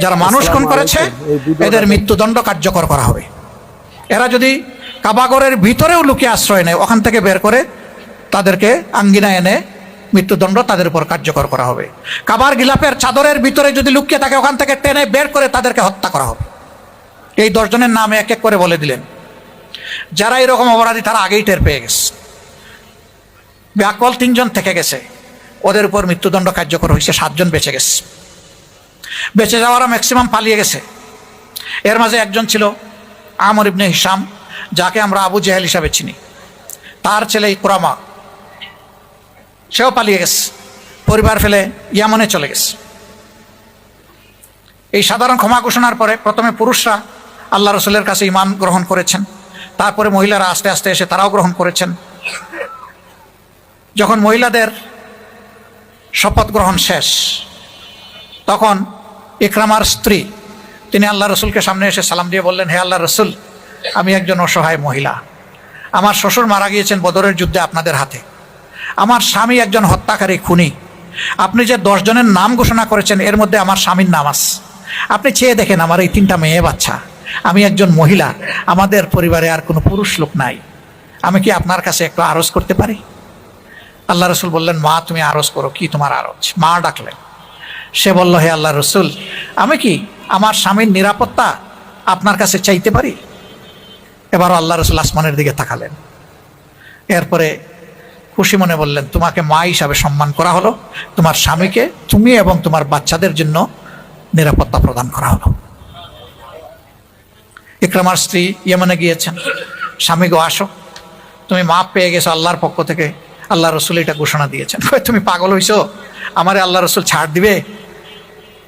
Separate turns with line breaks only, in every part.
যারা মানুষ খুন করেছে এদের মৃত্যুদণ্ড কার্যকর করা হবে। এরা যদি কাবাগরের ভিতরেও লুকিয়ে আশ্রয় নেয়, ওখান থেকে বের করে তাদেরকে আঙ্গিনা এনে মৃত্যুদণ্ড তাদের উপর কার্যকর করা হবে। কাবার গিলাফের চাদরের ভিতরে যদি লুকিয়ে থাকে, ওখান থেকে টেনে বের করে তাদেরকে হত্যা করা হবে। এই 10 জনের নাম এক এক করে বলে দিলেন। যারা এরকম অপরাধী তারা আগেই টের পেয়ে গেছে। ব্যাকল 3 জন থেকে গেছে, ওদের উপর মৃত্যুদণ্ড কার্যকর হয়েছে। 7 জন বেঁচে গেছে। বেঁচে যাওয়ারা ম্যাক্সিমাম পালিয়ে গেছে। এর মাঝে একজন ছিল আমর ইবনে হিশাম, যাকে আমরা আবু জেহেল হিসাবে চিনি। তার ছেলে ইকরামা, সেও পালিয়ে গেছে, পরিবার ফেলে ইয়ামনে চলে গেছে। এই সাধারণ ক্ষমা ঘোষণার পরে প্রথমে পুরুষরা আল্লাহ রসুলের কাছে ঈমান গ্রহণ করেছেন, তারপরে মহিলারা আস্তে আস্তে এসে তারাও গ্রহণ করেছেন। যখন মহিলাদের শপথ গ্রহণ শেষ, তখন ইকরামার স্ত্রী তিনি আল্লাহ রসুলকে সামনে এসে সালাম দিয়ে বললেন, হে আল্লাহ রসুল, আমি একজন অসহায় মহিলা। আমার শ্বশুর মারা গিয়েছেন বদরের যুদ্ধে আপনাদের হাতে। আমার স্বামী একজন হত্যাকারী, খুনি। আপনি যে 10 জনের নাম ঘোষণা করেছেন, এর মধ্যে আমার স্বামীর নাম আছে। আপনি চেয়ে দেখেন, আমার এই 3টা মেয়ে বাচ্চা, আমি একজন মহিলা, আমাদের পরিবারে আর কোনো পুরুষ লোক নাই। আমি কি আপনার কাছে একটু আরজ করতে পারি? আল্লাহ রসুল বললেন, মা তুমি আরজ করো। কি তোমার আরজ? মা ডাকলেন। সে বলল, হে আল্লাহ রসুল, আমি কি আমার স্বামীর নিরাপত্তা আপনার কাছে চাইতে পারি? এবারও আল্লাহ রসুল আসমানের দিকে তাকালেন। এরপরে খুশি মনে বললেন, তোমাকে মা হিসাবে সম্মান করা হলো, তোমার স্বামীকে তুমি এবং তোমার বাচ্চাদের জন্য নিরাপত্তা প্রদান করা হলো। ইকরামার স্ত্রী ইয়েমেনে গিয়েছেন, স্বামী গো আসো, তুমি মাপ পেয়ে গেছো আল্লাহর পক্ষ থেকে। আল্লাহ রসুল এটা ঘোষণা দিয়েছেন। তুমি পাগল হইছো? আমারে আল্লাহ রসুল ছাড় দিবে?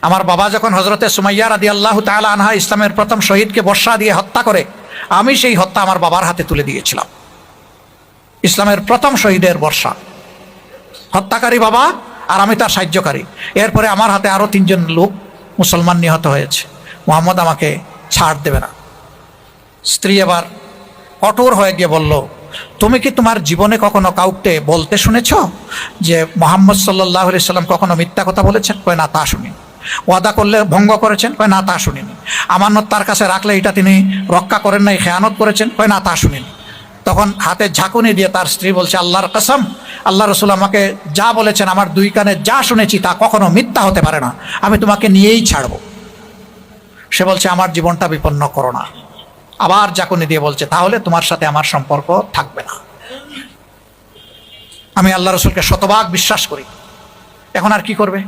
আমার বাবা যখন হজরতে সুমাইয়া রাদিয়াল্লাহু তাআলা আনহা ইসলামের প্রথম শহীদকে বর্ষা দিয়ে হত্যা করে, আমি সেই হত্যা আমার বাবার হাতে তুলে দিয়েছিলাম। ইসলামের প্রথম শহীদের বর্ষা, হত্যাকারী বাবা আর আমি তার সাহায্যকারী। এরপরে আমার হাতে আরো 3 জন লোক মুসলমান নিহত হয়েছে। মুহাম্মদ আমাকে ছাড় দেবে না। স্ত্রী এবার কঠোর হয়ে গিয়ে বলল, তুমি কি তোমার জীবনে কখনো কাউকে বলতে শুনেছ যে মুহাম্মদ সাল্লাল্লাহু আলাইহি সাল্লাম কখনো মিথ্যা কথা বলেছেন? কয় না, তা শুনি। ওয়াদা করলে ভঙ্গ করেছেন? কয় না, তা শুনিনি। আমানত তার কাছে রাখলে এটা তিনি রক্ষা করেন নাই, খেয়ানত করেছেন? কয় না, তা শুনিনি। তখন হাতে ঝাঁকুনি দিয়ে তার স্ত্রী বলছে, আল্লাহর কসম, আল্লাহ রসুল আমাকে যা বলেছেন, আমার 2 কানে যা শুনেছি তা কখনো মিথ্যা হতে পারে না, আমি তোমাকে নিয়েই ছাড়ব। সে বলছে, আমার জীবনটা বিপন্ন করো না। আবার ঝাঁকুনি দিয়ে বলছে, তাহলে তোমার সাথে আমার সম্পর্ক থাকবে না। আমি আল্লাহ রসুলকে শতভাগ বিশ্বাস করি। এখন আর কি করবে?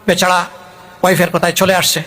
বেচারা ওয়াইফের কথায় চলে আসছে।